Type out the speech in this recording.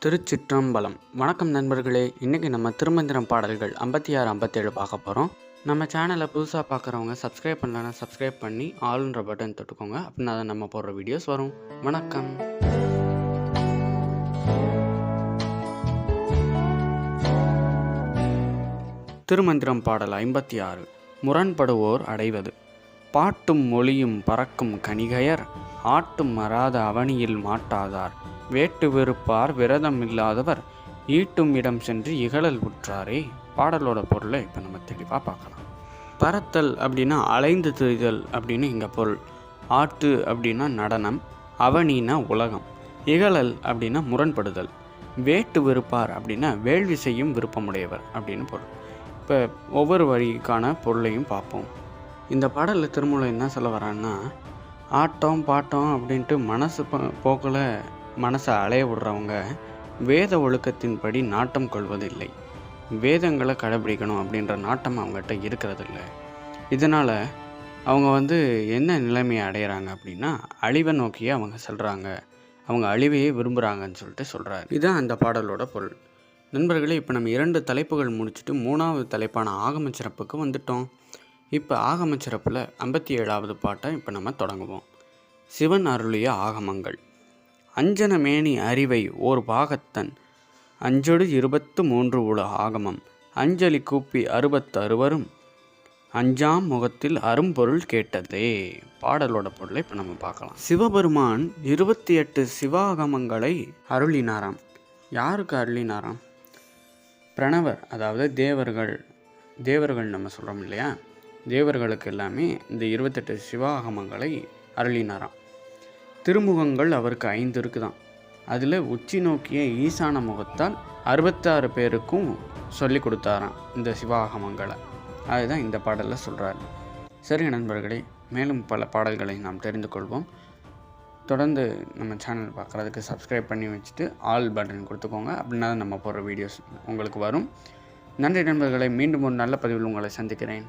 திருச்சிற்றம்பலம். வணக்கம் நண்பர்களே. இன்றைக்கி நம்ம திருமந்திரம் பாடல்கள் 56, 57 பார்க்க போகிறோம். நம்ம சேனலை புதுசாக பார்க்குறவங்க சப்ஸ்கிரைப் பண்ணலன்னா சப்ஸ்கிரைப் பண்ணி ஆல்ன்ற பட்டன் தொட்டுக்கோங்க. அப்படின்னா தான் நம்ம போடுற வீடியோஸ் வரும். வணக்கம். திருமந்திரம் பாடல் 56. முரண்படுவோர் அடைவது. பாட்டும் மொழியும் பறக்கும் கணிகையர் ஆட்டும் மறாத அவனியில் மாட்டாதார் வேட்டு வெறுப்பார் விரதம் இல்லாதவர் ஈட்டும் இடம் சென்று இகழல் உற்றாரே. பாடலோட பொருளை இப்போ நம்ம தெளிவாக பார்க்கலாம். பறத்தல் அப்படின்னா அலைந்து திரிதல் அப்படின்னு இங்கே பொருள். ஆட்டு அப்படின்னா நடனம், அவனின்னா உலகம், இகழல் அப்படின்னா முரண்படுதல், வேட்டு வெறுப்பார் அப்படின்னா வேள்வி செய்யும் விருப்பமுடையவர் அப்படின்னு பொருள். இப்போ ஒவ்வொரு வரிக்கான பொருளையும் பார்ப்போம். இந்த பாடலில் திருமூலர் என்ன சொல்ல வரான்னா, ஆட்டம் பாட்டம் அப்படின்ட்டு மனசு போக்கில் மனசை அலைய விடுறவங்க வேத ஒழுக்கத்தின்படி நாட்டம் கொள்வதில்லை. வேதங்களை கடைபிடிக்கணும் அப்படின்ற நாட்டம் அவங்ககிட்ட இருக்கிறதில்ல. இதனால் அவங்க என்ன நிலைமையை அடைகிறாங்க அப்படின்னா அழிவை நோக்கியே அவங்க செல்கிறாங்க, அவங்க அழிவையே விரும்புகிறாங்கன்னு சொல்லிட்டு சொல்கிறார். இதுதான் அந்த பாடலோட பொருள். நண்பர்களே, இப்போ நம்ம 2 தலைப்புகள் முடிச்சுட்டு 3வது தலைப்பான ஆகம சிறப்புக்கு வந்துட்டோம். இப்போ ஆகம சிறப்பில் 57வது பாட்டை இப்போ நம்ம தொடங்குவோம். சிவன் அருளிய ஆகமங்கள். அஞ்சன மேனி அறிவை ஓர் பாகத்தன் அஞ்சொடு 23 உல ஆகமம் அஞ்சலி கூப்பி 66 அஞ்சாம் முகத்தில் அரும்பொருள் கேட்டதே. பாடலோட பொருளை இப்போ நம்ம பார்க்கலாம். சிவபெருமான் 28 சிவாகமங்களை அருளினாராம். யாருக்கு அருளினாராம்? பிரணவர், அதாவது தேவர்கள் நம்ம சொல்கிறோம் இல்லையா, தேவர்களுக்கு எல்லாமே இந்த 28 சிவாகமங்களை அருளினாராம். திருமுகங்கள் அவருக்கு 5 இருக்குதான். அதில் உச்சி நோக்கிய ஈசான முகத்தால் 66 பேருக்கும் சொல்லி கொடுத்தாராம் இந்த சிவாகமங்களை. அதுதான் இந்த பாடலில் சொல்கிறார். சரி நண்பர்களே, மேலும் பல பாடல்களை நாம் தெரிந்து கொள்வோம். தொடர்ந்து நம்ம சேனல் பார்க்குறதுக்கு சப்ஸ்கிரைப் பண்ணி வச்சுட்டு ஆல் பட்டன் கொடுத்துக்கோங்க. அப்படின்னா நம்ம போடுற வீடியோஸ் உங்களுக்கு வரும். நன்றி நண்பர்களை. மீண்டும் ஒரு நல்ல பதிவில் உங்களை சந்திக்கிறேன்.